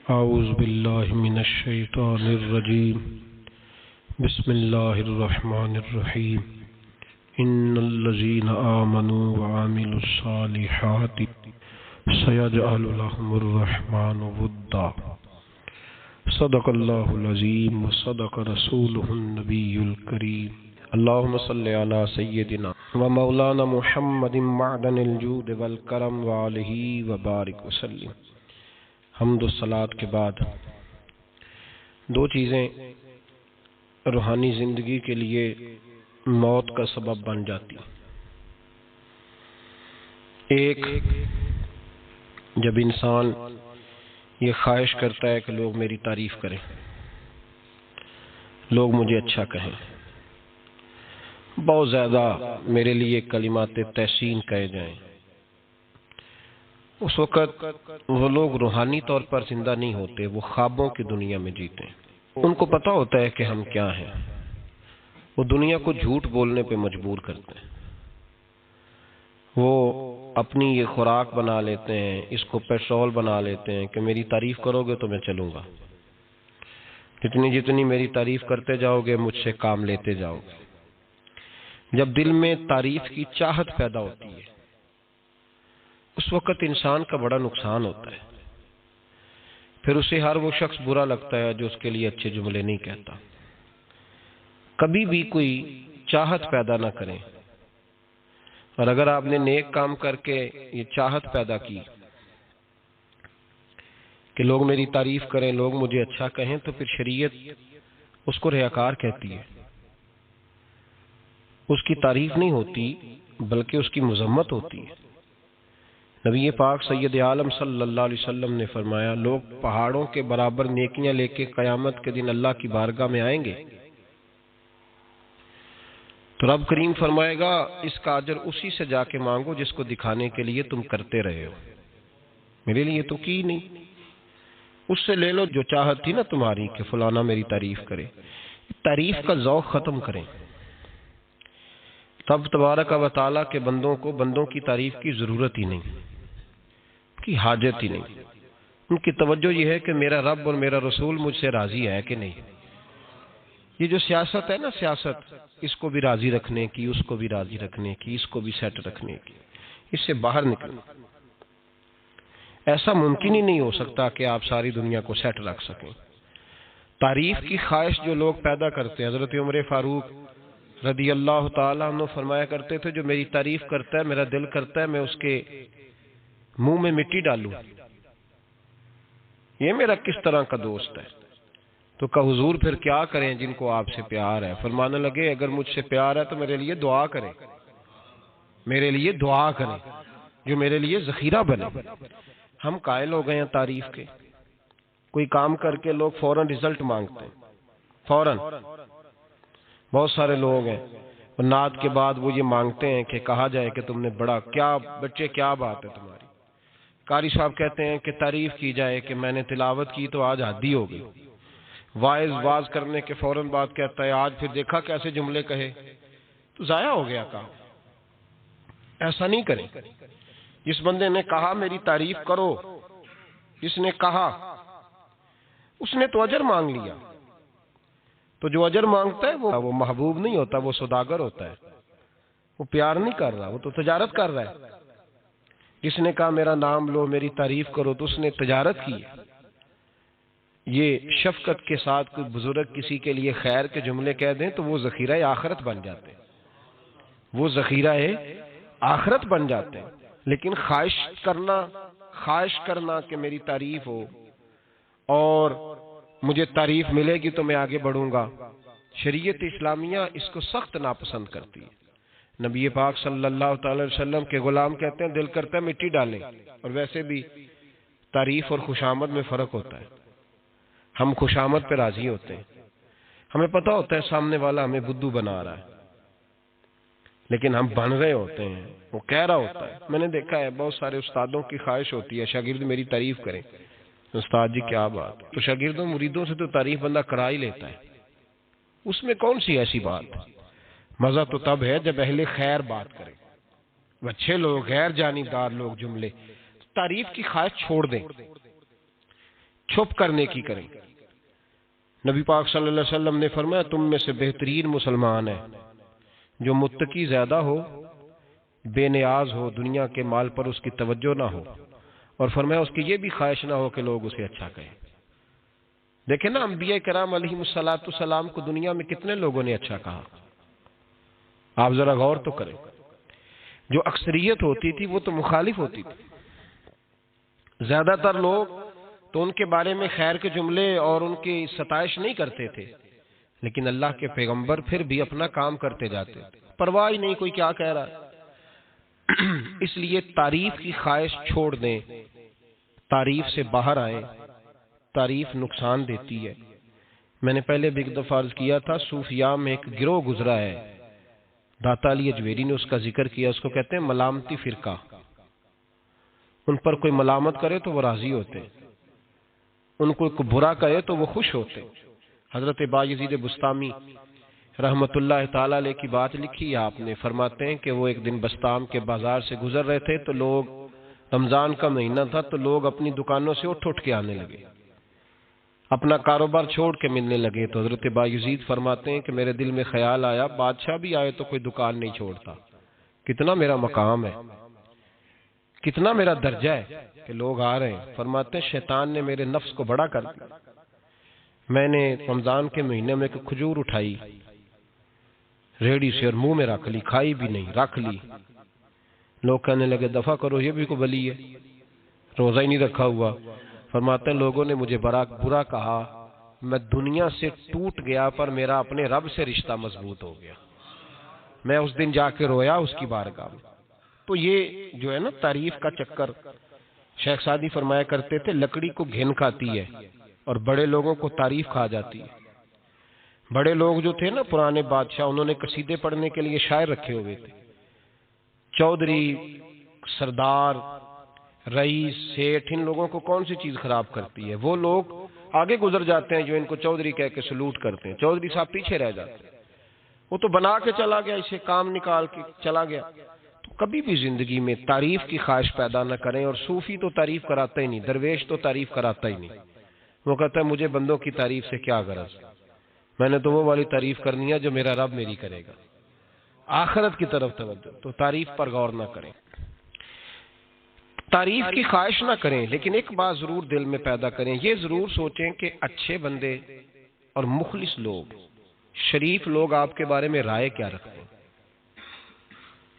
اعوذ باللہ من الشیطان الرجیم بسم اللہ الرحمن الرحیم ان الذین آمنوا وعملوا الصالحات سیجعل لهم الرحمن ودا صدق اللہ العظیم وصدق رسولہ النبی الکریم اللہم صلی علی سیدنا ومولانا محمد معدن الجود والکرم وآلہ وبارک وسلم۔ حمد و صلات کے بعد دو چیزیں روحانی زندگی کے لیے موت کا سبب بن جاتی۔ ایک، جب انسان یہ خواہش کرتا ہے کہ لوگ میری تعریف کریں، لوگ مجھے اچھا کہیں، بہت زیادہ میرے لیے کلمات تحسین کہے جائیں، اس وقت وہ لوگ روحانی طور پر زندہ نہیں ہوتے، وہ خوابوں کی دنیا میں جیتے ہیں۔ ان کو پتہ ہوتا ہے کہ ہم کیا ہیں، وہ دنیا کو جھوٹ بولنے پہ مجبور کرتے ہیں، وہ اپنی یہ خوراک بنا لیتے ہیں، اس کو پیٹرول بنا لیتے ہیں کہ میری تعریف کرو گے تو میں چلوں گا، جتنی میری تعریف کرتے جاؤ گے مجھ سے کام لیتے جاؤ گے۔ جب دل میں تعریف کی چاہت پیدا ہوتی ہے اس وقت انسان کا بڑا نقصان ہوتا ہے، پھر اسے ہر وہ شخص برا لگتا ہے جو اس کے لیے اچھے جملے نہیں کہتا۔ کبھی بھی کوئی چاہت پیدا نہ کریں، اور اگر آپ نے نیک کام کر کے یہ چاہت پیدا کی کہ لوگ میری تعریف کریں، لوگ مجھے اچھا کہیں، تو پھر شریعت اس کو ریاکار کہتی ہے، اس کی تعریف نہیں ہوتی بلکہ اس کی مذمت ہوتی ہے۔ نبی پاک سید عالم صلی اللہ علیہ وسلم نے فرمایا، لوگ پہاڑوں کے برابر نیکیاں لے کے قیامت کے دن اللہ کی بارگاہ میں آئیں گے تو رب کریم فرمائے گا اس کا اجر اسی سے جا کے مانگو جس کو دکھانے کے لیے تم کرتے رہے ہو، میرے لیے تو کی نہیں، اس سے لے لو جو چاہت تھی نا تمہاری کہ فلانا میری تعریف کرے۔ تعریف کا ذوق ختم کریں، تب تبارک و تعالیٰ کے بندوں کی تعریف کی ضرورت ہی نہیں، کی حاجت ہی نہیں۔ ان کی توجہ یہ ہے کہ میرا رب اور میرا رسول مجھ سے راضی ہے کہ نہیں۔ یہ جو سیاست ہے نا، سیاست اس کو بھی راضی رکھنے کی، اس کو بھی راضی رکھنے کی، اس کو بھی سیٹ رکھنے کی، اس سے باہر نکلنا۔ ایسا ممکن ہی نہیں ہو سکتا کہ آپ ساری دنیا کو سیٹ رکھ سکیں۔ تعریف کی خواہش جو لوگ پیدا کرتے ہیں، حضرت عمر فاروق رضی اللہ تعالیٰ عنہ فرمایا کرتے تھے، جو میری تعریف کرتا ہے میرا دل کرتا ہے میں اس کے منہ میں مٹی ڈالوں، یہ میرا کس طرح کا دوست ہے۔ تو کہ حضور پھر کیا کریں جن کو آپ سے پیار ہے؟ فرمانے لگے اگر مجھ سے پیار ہے تو میرے لیے دعا کریں، میرے لیے دعا کریں جو میرے لیے ذخیرہ بنے۔ ہم قائل ہو گئے ہیں تعریف کے، کوئی کام کر کے لوگ فوراً رزلٹ مانگتے ہیں، فوراً۔ بہت سارے لوگ ہیں نعت کے بعد وہ یہ مانگتے ہیں کہ کہا جائے کہ تم نے بڑا، کیا بچے کیا بات ہے تمہاری۔ قاری صاحب کہتے ہیں کہ تعریف کی جائے کہ میں نے تلاوت کی تو آج حدی ہو گئی۔ واعظ کرنے کے فوراً بعد کہتا ہے آج پھر دیکھا کیسے جملے کہے، تو ضائع ہو گیا کام۔ ایسا نہیں کریں۔ جس بندے نے کہا میری تعریف کرو، جس نے کہا اس نے تو اجر مانگ لیا، تو جو اجر مانگتا ہے وہ محبوب نہیں ہوتا، وہ سوداگر ہوتا ہے، وہ پیار نہیں کر رہا، وہ تو تجارت کر رہا ہے۔ جس نے کہا میرا نام لو میری تعریف کرو تو اس نے تجارت کی ہے۔ یہ شفقت کے ساتھ کوئی بزرگ کسی کے لیے خیر کے جملے کہہ دیں تو وہ ذخیرہ آخرت بن جاتے ہیں، وہ ذخیرہ آخرت بن جاتے ہیں۔ لیکن خواہش کرنا کہ میری تعریف ہو اور مجھے تعریف ملے گی تو میں آگے بڑھوں گا، شریعت اسلامیہ اس کو سخت ناپسند کرتی ہے۔ نبی پاک صلی اللہ تعالی وسلم کے غلام کہتے ہیں دل کرتا ہے مٹی ڈالیں، اور ویسے بھی تعریف اور خوشامد میں فرق ہوتا ہے۔ ہم خوشامد پہ راضی ہوتے ہیں، ہمیں پتہ ہوتا ہے سامنے والا ہمیں بدھو بنا رہا ہے، لیکن ہم بن رہے ہوتے ہیں، وہ کہہ رہا ہوتا ہے۔ میں نے دیکھا ہے بہت سارے استادوں کی خواہش ہوتی ہے شاگرد میری تعریف کریں، استاد جی کیا بات، تو شاگردوں مریدوں سے تو تعریف بندہ کرا ہی لیتا ہے، اس میں کون سی ایسی بات؟ مزہ تو تب ہے جب اہل خیر بات کرے، اچھے لوگ، غیر جانبدار لوگ جملے، تعریف کی خواہش چھوڑ دیں۔ چھپ کر نیکی کریں۔ نبی پاک صلی اللہ علیہ وسلم نے فرمایا تم میں سے بہترین مسلمان ہے جو متقی زیادہ ہو، بے نیاز ہو، دنیا کے مال پر اس کی توجہ نہ ہو، اور فرمایا اس کی یہ بھی خواہش نہ ہو کہ لوگ اسے اچھا کہیں۔ دیکھیں نا انبیاء کرام علیہم السلام کو دنیا میں کتنے لوگوں نے اچھا کہا، آپ ذرا غور تو کریں۔ جو اکثریت ہوتی تھی وہ تو مخالف ہوتی تھی، زیادہ تر لوگ تو ان کے بارے میں خیر کے جملے اور ان کی ستائش نہیں کرتے تھے، لیکن اللہ کے پیغمبر پھر بھی اپنا کام کرتے جاتے تھے، پرواہ ہی نہیں کوئی کیا کہہ رہا ہے۔ اس لیے تعریف کی خواہش چھوڑ دیں، تعریف سے باہر آئیں، تعریف نقصان دیتی ہے۔ میں نے پہلے بھی ایک دفعہ عرض کیا تھا، صوفیاء میں ایک گروہ گزرا ہے، داتا علی اجویری نے اس کا ذکر کیا، اس کو کہتے ہیں ملامتی فرقہ۔ ان پر کوئی ملامت کرے تو وہ راضی ہوتے، ان کو کوئی برا کہے تو وہ خوش ہوتے۔ حضرت بایزید بسطامی رحمت اللہ تعالی علیہ کی بات لکھی آپ نے، فرماتے ہیں کہ وہ ایک دن بسطام کے بازار سے گزر رہے تھے تو لوگ، رمضان کا مہینہ تھا تو لوگ اپنی دکانوں سے اٹھ کے آنے لگے، اپنا کاروبار چھوڑ کے ملنے لگے۔ تو حضرت بایزید فرماتے ہیں کہ میرے دل میں خیال آیا بادشاہ بھی آئے تو کوئی دکان نہیں چھوڑتا، کتنا میرا مقام ہے، کتنا میرا درجہ ہے کہ لوگ آ رہے ہیں۔ فرماتے ہیں شیطان نے میرے نفس کو بڑا کر دیا، میں نے رمضان کے مہینے میں ایک کھجور اٹھائی ریڑھی سے اور منہ میں رکھ لی، کھائی بھی نہیں، رکھ لی۔ لوگ کہنے لگے دفع کرو، یہ بھی کوئی بلی ہے، روزہ ہی نہیں رکھا ہوا۔ فرماتے ہیں لوگوں نے مجھے برا کہا، میں دنیا سے ٹوٹ گیا پر میرا اپنے رب سے رشتہ مضبوط ہو گیا۔ میں اس دن جا کے رویا اس کی بارگاہ میں۔ تو یہ جو ہے نا تعریف کا چکر، شیخ سعدی فرمایا کرتے تھے لکڑی کو گھن کھاتی ہے اور بڑے لوگوں کو تعریف کھا جاتی ہے۔ بڑے لوگ جو تھے نا پرانے بادشاہ، انہوں نے قصیدے پڑھنے کے لیے شاعر رکھے ہوئے تھے، چودھری، سردار، رئیس، سیٹھ، ان لوگوں کو کون سی چیز خراب کرتی ہے؟ وہ لوگ آگے گزر جاتے ہیں جو ان کو چودھری کہہ کے سلوٹ کرتے ہیں، چودھری صاحب پیچھے رہ جاتے ہیں، وہ تو بنا کے چلا گیا، اسے کام نکال کے چلا گیا۔ تو کبھی بھی زندگی میں تعریف کی خواہش پیدا نہ کریں، اور صوفی تو تعریف کراتا ہی نہیں، درویش تو تعریف کراتا ہی نہیں، وہ کہتا ہے مجھے بندوں کی تعریف سے کیا غرض، میں نے تو وہ والی تعریف کرنی ہے جو میرا رب میری کرے گا، آخرت کی طرف توجہ۔ تو تعریف پر غور نہ کریں، تعریف کی خواہش نہ کریں، لیکن ایک بات ضرور دل میں پیدا کریں، یہ ضرور سوچیں کہ اچھے بندے اور مخلص لوگ، شریف لوگ آپ کے بارے میں رائے کیا رکھتے ہیں،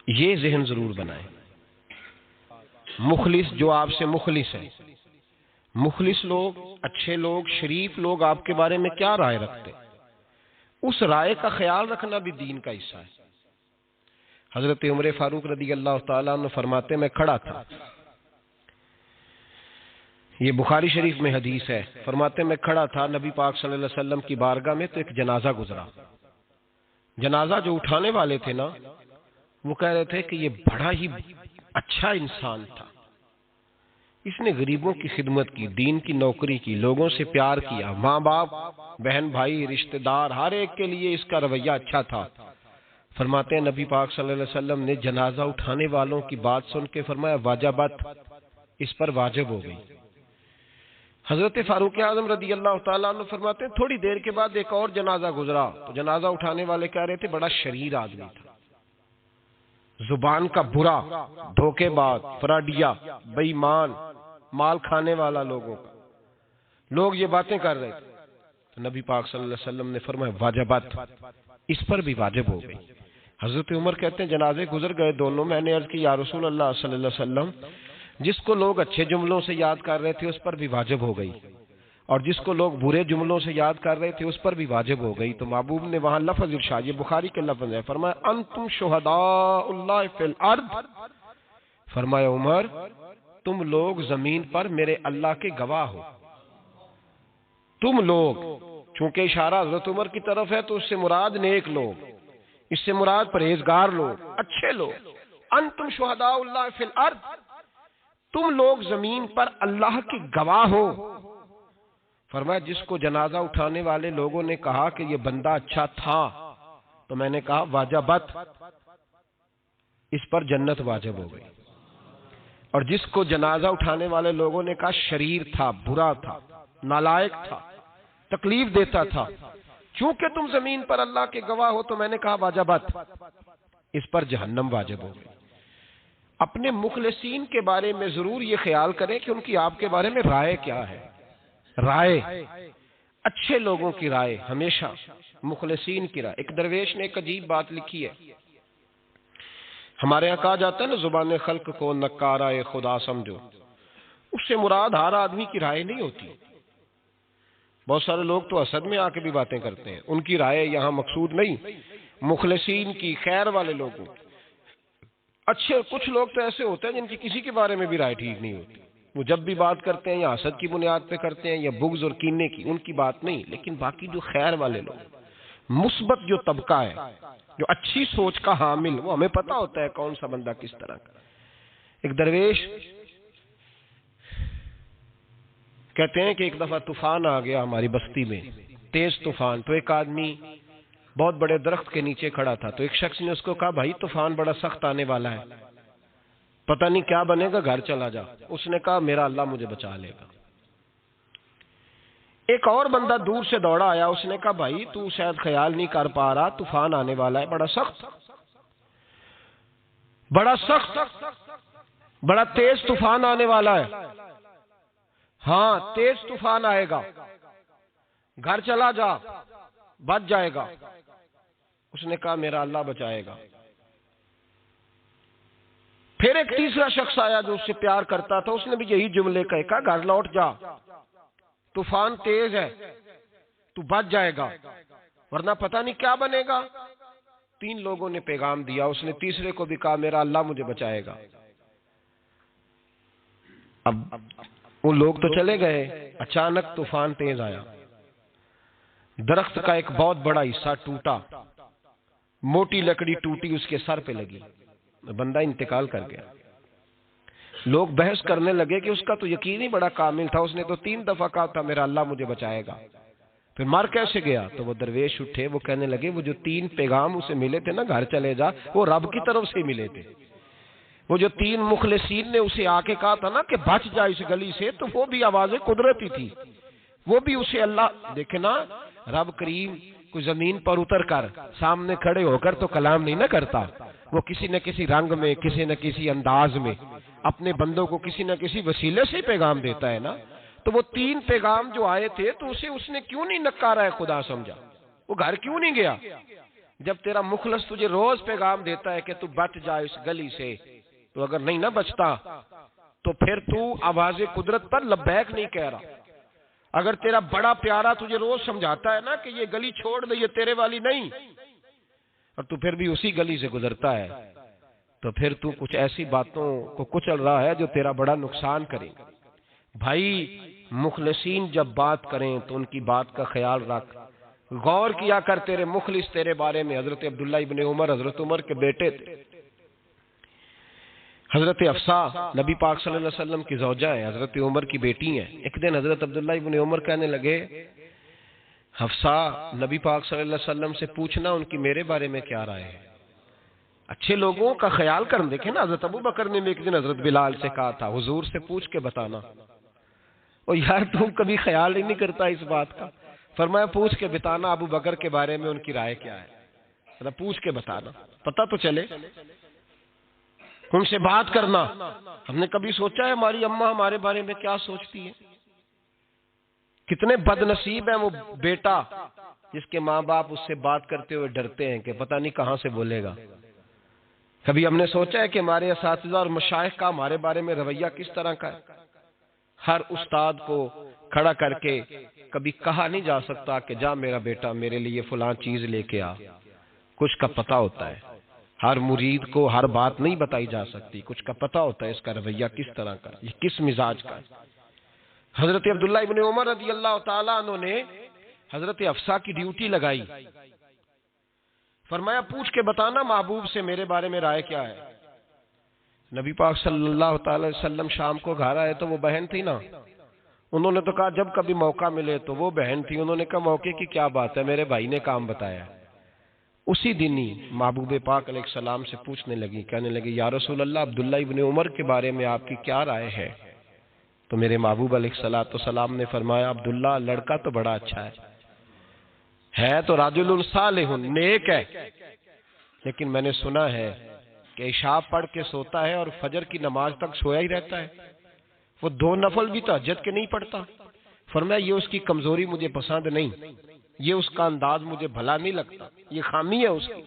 یہ ذہن ضرور بنائیں۔ مخلص جو آپ سے مخلص ہے، مخلص لوگ، اچھے لوگ، شریف لوگ آپ کے بارے میں کیا رائے رکھتے ہیں، اس رائے کا خیال رکھنا بھی دین کا حصہ ہے۔ حضرت عمر فاروق رضی اللہ تعالیٰ عنہ فرماتے میں کھڑا تھا، یہ بخاری شریف میں حدیث ہے، فرماتے میں کھڑا تھا نبی پاک صلی اللہ علیہ وسلم کی بارگاہ میں تو ایک جنازہ گزرا۔ جنازہ جو اٹھانے والے تھے نا، وہ کہہ رہے تھے کہ یہ بڑا ہی اچھا انسان تھا، اس نے غریبوں کی خدمت کی، دین کی نوکری کی، لوگوں سے پیار کیا، ماں باپ، بہن بھائی، رشتہ دار، ہر ایک کے لیے اس کا رویہ اچھا تھا۔ فرماتے ہیں نبی پاک صلی اللہ علیہ وسلم نے جنازہ اٹھانے والوں کی بات سن کے فرمایا واجبت، اس پر واجب ہو گئی۔ حضرت فاروق اعظم رضی اللہ تعالیٰ عنہ فرماتے ہیں تھوڑی دیر کے بعد ایک اور جنازہ گزرا، تو جنازہ اٹھانے والے کہہ رہے تھے بڑا شریر آدمی تھا، زبان کا برا، دھوکے باز، فراڈیا، بے ایمان، مال کھانے والا لوگوں کا، لوگ یہ باتیں کر رہے تھے۔ تو نبی پاک صلی اللہ علیہ وسلم نے فرمایا واجبت، اس پر بھی واجب ہو گئی۔ حضرت عمر کہتے ہیں جنازے گزر گئے دونوں، میں نے عرض کی یا رسول اللہ صلی اللہ علیہ وسلم، جس کو لوگ اچھے جملوں سے یاد کر رہے تھے اس پر بھی واجب ہو گئی، اور جس کو لوگ برے جملوں سے یاد کر رہے تھے اس پر بھی واجب ہو گئی۔ تو محبوب نے وہاں لفظ ارشاد، یہ بخاری کے لفظ ہے، فرمایا انتم شہداء اللہ فی الارض، فرمایا عمر تم لوگ زمین پر میرے اللہ کے گواہ ہو، تم لوگ، چونکہ اشارہ حضرت عمر کی طرف ہے تو اس سے مراد نیک لوگ، اس سے مراد پرہیزگار لوگ، اچھے لوگ۔ انتم شہداء اللہ فی الارض، تم لوگ زمین پر اللہ کے گواہ ہو۔ فرمایا جس کو جنازہ اٹھانے والے لوگوں نے کہا کہ یہ بندہ اچھا تھا، تو میں نے کہا واجبت، اس پر جنت واجب ہو گئی، اور جس کو جنازہ اٹھانے والے لوگوں نے کہا شریر تھا، برا تھا، نالائق تھا، تکلیف دیتا تھا، چونکہ تم زمین پر اللہ کے گواہ ہو تو میں نے کہا واجبات، اس پر جہنم واجب ہو گئی۔ اپنے مخلصین کے بارے میں ضرور یہ خیال کریں کہ ان کی آپ کے بارے میں رائے کیا ہے۔ رائے، اچھے لوگوں کی رائے، ہمیشہ مخلصین کی رائے۔ ایک درویش نے ایک عجیب بات لکھی ہے، ہمارے یہاں کہا جاتا ہے نا زبان خلق کو نکارہ خدا سمجھو، اس سے مراد ہر آدمی کی رائے نہیں ہوتی۔ بہت سارے لوگ تو حسد میں آ کے بھی باتیں کرتے ہیں، ان کی رائے یہاں مقصود نہیں، مخلصین کی، خیر والے لوگوں کی۔ اچھے کچھ لوگ تو ایسے ہوتے ہیں جن کی کسی کے بارے میں بھی رائے ٹھیک نہیں ہوتی، وہ جب بھی بات کرتے ہیں یا حسد کی بنیاد پہ کرتے ہیں یا بغض اور کینے کی، ان کی بات نہیں۔ لیکن باقی جو خیر والے لوگ، مثبت جو طبقہ ہے، جو اچھی سوچ کا حامل، وہ ہمیں پتہ ہوتا ہے کون سا بندہ کس طرح کا۔ ایک درویش کہتے ہیں کہ ایک دفعہ طوفان آ گیا ہماری بستی میں، تیز طوفان، تو ایک آدمی بہت بڑے درخت کے نیچے کھڑا تھا، تو ایک شخص نے اس کو کہا بھائی طوفان بڑا سخت آنے والا ہے، پتہ نہیں کیا بنے گا، گھر چلا جا۔ اس نے کہا میرا اللہ مجھے بچا لے گا۔ ایک اور بندہ دور سے دوڑا آیا، اس نے کہا بھائی تو شاید خیال نہیں کر پا رہا، طوفان آنے والا ہے، بڑا سخت، بڑا تیز طوفان آنے والا ہے۔ ہاں تیز طوفان آئے گا، گھر چلا جا، بچ جائے گا۔ اس نے کہا میرا اللہ بچائے گا۔ پھر ایک تیسرا شخص آیا جو اس سے پیار کرتا تھا، اس نے بھی یہی جملے کہا گھر لوٹ جا، طوفان تیز ہے، تو بچ جائے گا، ورنہ پتہ نہیں کیا بنے گا۔ تین لوگوں نے پیغام دیا، اس نے تیسرے کو بھی کہا میرا اللہ مجھے بچائے گا۔ اب وہ لوگ تو چلے گئے، اچانک طوفان تیز آیا، درخت کا ایک بہت بڑا حصہ ٹوٹا، موٹی لکڑی ٹوٹی، اس کے سر پہ لگی، بندہ انتقال کر گیا۔ لوگ بحث کرنے لگے کہ اس کا تو یقین ہی بڑا کامل تھا، اس نے تو 3 دفعہ کہا تھا میرا اللہ مجھے بچائے گا، پھر مر کیسے گیا؟ تو وہ درویش اٹھے، وہ کہنے لگے وہ جو 3 پیغام اسے ملے تھے نا، گھر چلے جا، وہ رب کی طرف سے ملے تھے۔ وہ جو 3 مخلصین نے اسے آ کے کہا تھا نا کہ بچ جا اس گلی سے، تو وہ بھی آوازیں قدرتی تھی، وہ بھی اسے اللہ، دیکھیں نا رب کریم کوئی زمین پر اتر کر سامنے کھڑے ہو کر تو کلام نہیں نہ کرتا، وہ کسی نہ کسی رنگ میں، کسی نہ کسی انداز میں اپنے بندوں کو کسی نہ کسی وسیلے سے پیغام دیتا ہے نا۔ تو وہ 3 پیغام جو آئے تھے تو اسے اس نے کیوں نہیں نکارا ہے خدا سمجھا، وہ گھر کیوں نہیں گیا؟ جب تیرا مخلص تجھے روز پیغام دیتا ہے کہ تو بچ جا اس گلی سے، تو اگر نہیں نہ بچتا تو پھر تو آواز قدرت پر لبیک نہیں کہہ رہا۔ اگر تیرا بڑا پیارا تجھے روز سمجھاتا ہے نا کہ یہ گلی چھوڑ دے، یہ تیرے والی نہیں، اور تو پھر بھی اسی گلی سے گزرتا ہے، تو پھر تو کچھ ایسی باتوں کو کچل رہا ہے جو تیرا بڑا نقصان کرے گا۔ بھائی مخلصین جب بات کریں تو ان کی بات کا خیال رکھ، غور کیا کر، تیرے مخلص تیرے بارے میں حضرت عبداللہ ابن عمر، حضرت عمر کے بیٹے تھے، حضرت حفصہ نبی پاک صلی اللہ علیہ وسلم کی زوجہ ہے، حضرت عمر کی بیٹی ہیں۔ ایک دن حضرت عبداللہ ابن عمر کہنے لگے حفصہ نبی پاک صلی اللہ علیہ وسلم سے پوچھنا ان کی میرے بارے میں کیا رائے ہے۔ اچھے لوگوں کا خیال کرنا، دیکھیں نا حضرت ابو بکر نے بھی ایک دن حضرت بلال سے کہا تھا حضور سے پوچھ کے بتانا، اور یار تم کبھی خیال ہی نہیں کرتا اس بات کا۔ فرمایا پوچھ کے بتانا ابو بکر کے بارے میں ان کی رائے کیا ہے، پوچھ کے بتانا، پتہ تو چلے، ان سے بات کرنا۔ ہم نے کبھی سوچا ہے ہماری اماں ہمارے بارے میں کیا سوچتی ہے؟ کتنے بد نصیب ہیں وہ بیٹا جس کے ماں باپ اس سے بات کرتے ہوئے ڈرتے ہیں کہ پتہ نہیں کہاں سے بولے گا۔ کبھی ہم نے سوچا ہے کہ ہمارے اساتذہ اور مشائخ کا ہمارے بارے میں رویہ کس طرح کا ہے؟ ہر استاد کو کھڑا کر کے کبھی کہا نہیں جا سکتا کہ جا میرا بیٹا میرے لیے فلاں چیز لے کے آ، کچھ کا پتہ ہوتا ہے۔ ہر مرید کو ہر بات نہیں بتائی جا سکتی، کچھ کا پتہ ہوتا ہے اس کا رویہ کس طرح کا، یہ کس مزاج کا ہے۔ حضرت عبداللہ ابن عمر رضی اللہ تعالیٰ عنہ نے حضرت حفصہ کی ڈیوٹی لگائی، فرمایا پوچھ کے بتانا محبوب سے میرے بارے میں رائے کیا ہے۔ نبی پاک صلی اللہ تعالی وسلم شام کو گھر آئے تو وہ بہن تھی نا، انہوں نے تو کہا جب کبھی موقع ملے تو وہ بہن تھی، انہوں نے کہا موقع کی کیا بات ہے، میرے بھائی نے کام بتایا۔ اسی دن ہی محبوب پاک علیہ السلام سے پوچھنے لگی، کہنے لگی یا رسول اللہ عبداللہ ابن عمر کے بارے میں آپ کی کیا رائے ہے؟ تو میرے محبوب علیہ الصلوۃ والسلام نے فرمایا عبداللہ لڑکا تو بڑا اچھا ہے تو رجل صالح نیک ہے، لیکن میں نے سنا ہے کہ عشاء پڑھ کے سوتا ہے اور فجر کی نماز تک سویا ہی رہتا ہے، وہ 2 نفل بھی تہجد کے نہیں پڑھتا۔ فرمایا یہ اس کی کمزوری مجھے پسند نہیں، یہ اس کا انداز مجھے بھلا نہیں لگتا، یہ خامی ہے اس کی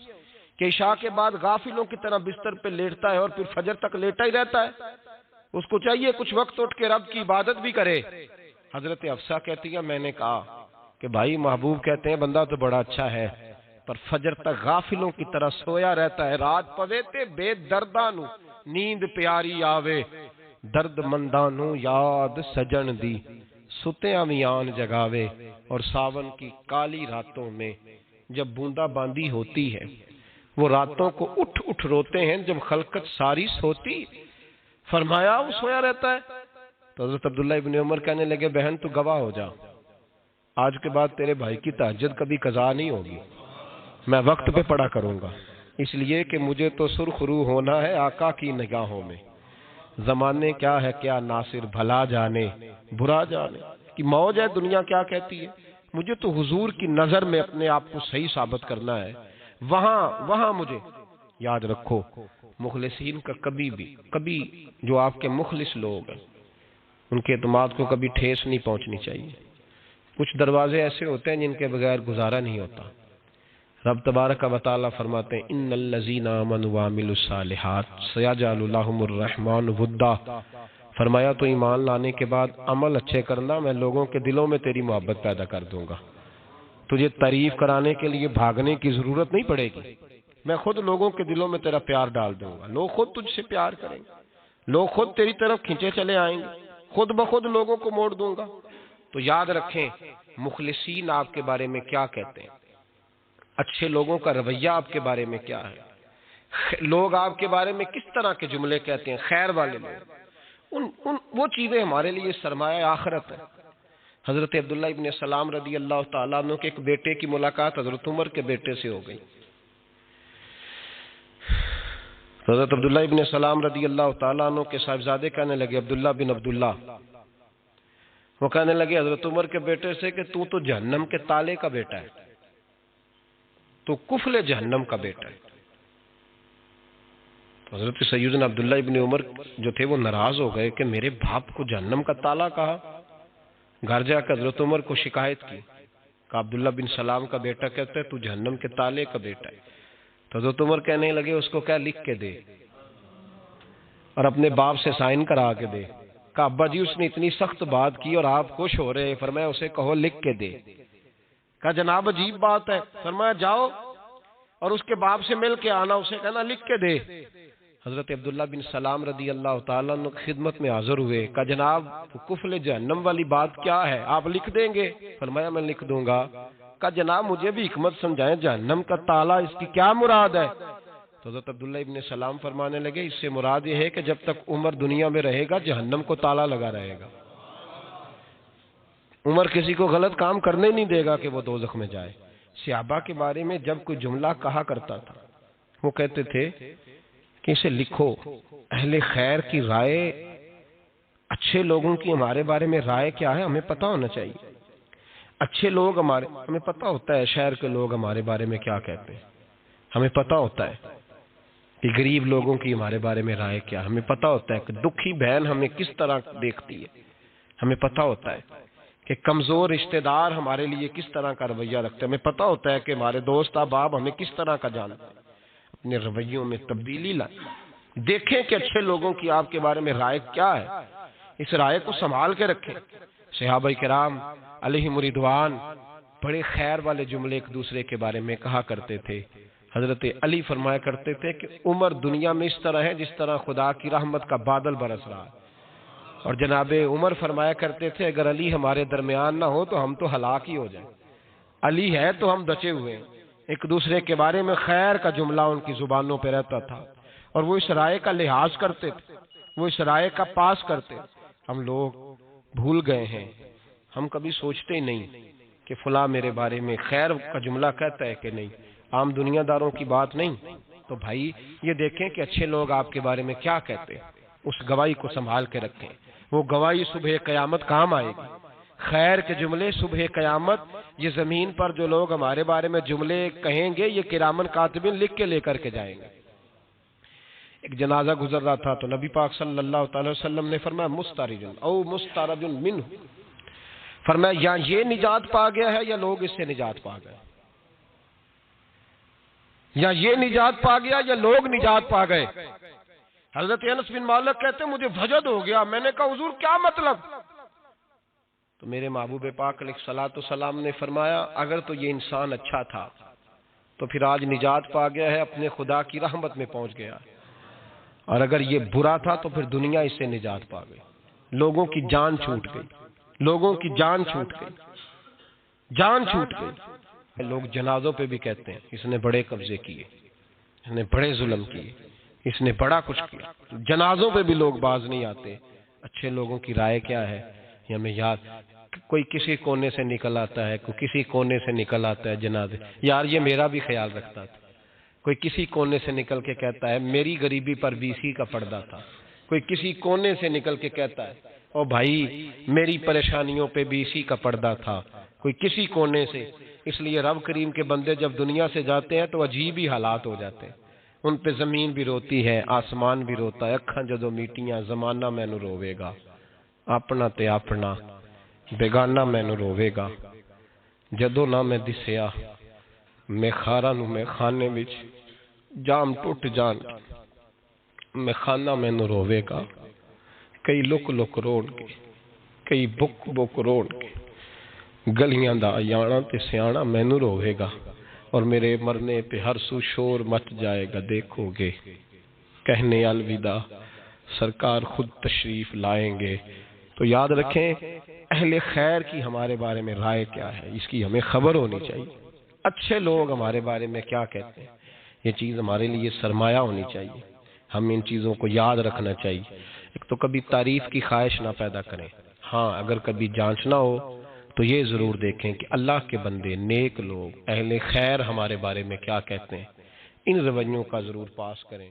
کہ عشاء کے بعد غافلوں کی طرح بستر پہ لیٹتا ہے اور پھر فجر تک لیٹا ہی رہتا ہے۔ اس کو چاہیے کچھ وقت اٹھ کے رب کی عبادت بھی کرے۔ حضرت حفصہ کہتی ہے میں نے کہا کہ بھائی محبوب کہتے ہیں بندہ تو بڑا اچھا ہے پر فجر تک غافلوں کی طرح سویا رہتا ہے، رات پوے تے بے دردانو نیند پیاری آوے، درد مندانو یاد سجن دی ستیاں میان جگاوے۔ اور ساون کی کالی راتوں میں جب بوندا باندی ہوتی ہے وہ راتوں کو اٹھ اٹھ روتے ہیں جب خلقت ساری سوتی، فرمایا وہ سویا رہتا ہے۔ تو حضرت عبداللہ ابن عمر کہنے لگے بہن تو گواہ ہو جا، آج کے بعد تیرے بھائی کی تہجد کبھی قضا نہیں ہوگی، میں وقت پہ پڑھا کروں گا، اس لیے کہ مجھے تو سرخ روح ہونا ہے آقا کی نگاہوں میں۔ زمانے کیا ہے کیا ناصر، بھلا جانے برا جانے کی موج ہے دنیا کیا کہتی ہے، مجھے تو حضور کی نظر میں اپنے آپ کو صحیح ثابت کرنا ہے، وہاں مجھے یاد رکھو مخلصین کا کبھی جو آپ کے مخلص لوگ ہیں ان کے اعتماد کو کبھی ٹھیس نہیں پہنچنی چاہیے۔ کچھ دروازے ایسے ہوتے ہیں جن کے بغیر گزارا نہیں ہوتا۔ رب تبارک و تعالی فرماتے ہیں ان الذین آمنوا وعملوا الصالحات سیجعل لهم الرحمن ودا، فرمایا تو ایمان لانے کے بعد عمل اچھے کرنا، میں لوگوں کے دلوں میں تیری محبت پیدا کر دوں گا، تجھے تعریف کرانے کے لیے بھاگنے کی ضرورت نہیں پڑے گی، میں خود لوگوں کے دلوں میں تیرا پیار ڈال دوں گا، لوگ خود تجھ سے پیار کریں گے، لوگ خود تیری طرف کھینچے چلے آئیں گے، خود بخود لوگوں کو موڑ دوں گا۔ تو یاد رکھیں مخلصین آپ کے بارے میں کیا کہتے ہیں، اچھے لوگوں کا رویہ آپ کے بارے میں کیا ہے، لوگ آپ کے بارے میں کس طرح کے جملے کہتے ہیں، خیر والے لوگ، وہ چیزیں ہمارے لیے سرمایہ آخرت ہے۔ حضرت عبداللہ ابن سلام رضی اللہ تعالیٰ عنہ کے ایک بیٹے کی ملاقات حضرت عمر کے بیٹے سے ہو گئی۔ حضرت عبداللہ ابن سلام رضی اللہ تعالیٰ عنہ کے صاحبزادے کہنے لگے عبداللہ بن عبداللہ، وہ کہنے لگے حضرت عمر کے بیٹے سے کہ تو جہنم کے تالے کا بیٹا ہے، تو کفل جہنم کا بیٹا ہے۔ حضرت سیدنا عبداللہ ابن عمر جو تھے وہ ناراض ہو گئے کہ میرے باپ کو جہنم کا تالا کہا۔ گھر جا کر حضرت عمر کو شکایت کی کہ عبداللہ بن سلام کا بیٹا کہتا ہے تو جہنم کے تالے کا بیٹا ہے۔ تو حضرت عمر کہنے لگے اس کو کیا لکھ کے دے اور اپنے باپ سے سائن کرا کے دے۔ کہ ابا جی اس نے اتنی سخت بات کی اور آپ خوش ہو رہے ہیں، فرمایا اسے کہو لکھ کے دے۔ کہا جناب عجیب بات ہے، فرمایا جاؤ اور اس کے باپ سے مل کے آنا، اسے کہنا لکھ کے دے۔ حضرت عبداللہ بن سلام رضی اللہ تعالیٰ عنہ کی خدمت میں حاضر ہوئے، کہا جناب کفل جہنم والی بات کیا ہے، آپ لکھ دیں گے؟ فرمایا میں لکھ دوں گا۔ کہا جناب مجھے بھی حکمت سمجھائیں، جہنم کا تالا اس کی کیا مراد ہے؟ تو حضرت عبداللہ ابن سلام فرمانے لگے اس سے مراد یہ ہے کہ جب تک عمر دنیا میں رہے گا جہنم کو تالا لگا رہے گا، عمر کسی کو غلط کام کرنے نہیں دے گا کہ وہ دوزخ میں جائے۔ صحابہ کے بارے میں جب کوئی جملہ کہا کرتا تھا وہ کہتے تھے کہ اسے لکھو، اہل خیر کی رائے، اچھے لوگوں کی ہمارے بارے میں رائے کیا ہے ہمیں پتہ ہونا چاہیے۔ اچھے لوگ ہمیں پتہ ہوتا ہے شہر کے لوگ ہمارے بارے میں کیا کہتے ہیں، ہمیں پتہ ہوتا ہے کہ غریب لوگوں کی ہمارے بارے میں رائے کیا، ہمیں پتہ ہوتا ہے کہ دکھی بہن ہمیں کس طرح دیکھتی ہے، ہمیں پتہ ہوتا ہے کہ کمزور رشتہ دار ہمارے لیے کس طرح کا رویہ رکھتے ہیں، ہمیں پتہ ہوتا ہے کہ ہمارے دوست احباب ہمیں کس طرح کا جانتے ہیں۔ اپنے رویوں میں تبدیلی لائیں، دیکھیں کہ اچھے لوگوں کی آپ کے بارے میں رائے کیا ہے، اس رائے کو سنبھال کے رکھیں۔ صحابہ کرام علیہم رضوان بڑے خیر والے جملے ایک دوسرے کے بارے میں کہا کرتے تھے۔ حضرت علی فرمایا کرتے تھے کہ عمر دنیا میں اس طرح ہے جس طرح خدا کی رحمت کا بادل برس رہا ہے، اور جناب عمر فرمایا کرتے تھے اگر علی ہمارے درمیان نہ ہو تو ہم تو ہلاک ہی ہو جائیں، علی ہے تو ہم بچے ہوئے ہیں۔ ایک دوسرے کے بارے میں خیر کا جملہ ان کی زبانوں پہ رہتا تھا، اور وہ اس رائے کا لحاظ کرتے تھے، وہ اس رائے کا پاس کرتے۔ ہم لوگ بھول گئے ہیں، ہم کبھی سوچتے ہی نہیں کہ فلاں میرے بارے میں خیر کا جملہ کہتا ہے کہ نہیں، عام دنیا داروں کی بات نہیں۔ تو بھائی یہ دیکھیں کہ اچھے لوگ آپ کے بارے میں کیا کہتے ہیں، اس گواہی کو سنبھال کے رکھیں۔ وہ گواہی صبح قیامت کام آئے گی۔ خیر کے جملے صبح قیامت، یہ زمین پر جو لوگ ہمارے بارے میں جملے کہیں گے یہ کرامن کاتبین لکھ کے لے کر کے جائیں گے۔ ایک جنازہ گزر رہا تھا تو نبی پاک صلی اللہ تعالی وسلم نے فرمایا مسترجن او مسترجن منہ، فرمایا یا یہ نجات پا گیا ہے یا لوگ اس سے نجات پا گئے، یا یہ نجات پا گیا یا لوگ نجات پا گئے۔ حضرت انس بن مالک کہتے ہیں مجھے وجد ہو گیا، میں نے کہا حضور کیا مطلب؟ تو میرے محبوب پاک علیہ الصلوۃ والسلام نے فرمایا اگر تو یہ انسان اچھا تھا تو پھر آج نجات پا گیا ہے، اپنے خدا کی رحمت میں پہنچ گیا، اور اگر یہ برا تھا تو پھر دنیا اس سے نجات پا گئی۔ لوگوں کی جان چھوٹ گئی، لوگوں کی جان چھوٹ گئی، جان چھوٹ گئی۔ لوگ جنازوں پہ بھی کہتے ہیں اس نے بڑے قبضے کیے، اس نے بڑے ظلم کیے، اس نے بڑا کچھ کیا۔ جنازوں پہ بھی لوگ باز نہیں آتے۔ اچھے لوگوں کی رائے کیا ہے یہ ہمیں یاد، کوئی کسی کونے سے نکل آتا ہے، کوئی کسی کونے سے نکل آتا ہے جنازے، یار یہ میرا بھی خیال رکھتا تھا۔ کوئی کسی کونے سے نکل کے کہتا ہے میری غریبی پر BC کا پردہ تھا، کوئی کسی کونے سے نکل کے کہتا ہے او بھائی میری پریشانیوں پہ BC کا پردہ تھا، کوئی کسی کونے سے۔ اس لیے رب کریم کے بندے جب دنیا سے جاتے ہیں تو عجیب ہی حالات ہو جاتے ہیں، ان پہ زمین بھی روتی ہے، آسمان بھی روتا ہے، اکھاں جدو میٹیاں زمانہ مینوں روے گا، اپنا تے اپنا بیگانہ مینوں روے گا، جدو نہ میں دسیا میں خاراں نوں میں خانے وچ جام ٹوٹ جان میں خانہ مینوں روے گا، کئی لک لک روڑ کے کئی بک بک روڑ کے گلیاں دا یانا تے سیانا مینوں روے گا، اور میرے مرنے پہ ہر سو شور مچ جائے گا، دیکھو گے کہنے الوداع سرکار خود تشریف لائیں گے۔ تو یاد رکھیں اہل خیر کی ہمارے بارے میں رائے کیا ہے، اس کی ہمیں خبر ہونی چاہیے۔ اچھے لوگ ہمارے بارے میں کیا کہتے ہیں، یہ چیز ہمارے لیے سرمایہ ہونی چاہیے، ہم ان چیزوں کو یاد رکھنا چاہیے۔ ایک تو کبھی تعریف کی خواہش نہ پیدا کریں، ہاں اگر کبھی جانچنا ہو تو یہ ضرور دیکھیں کہ اللہ کے بندے نیک لوگ اہل خیر ہمارے بارے میں کیا کہتے ہیں، ان رویوں کا ضرور پاس کریں۔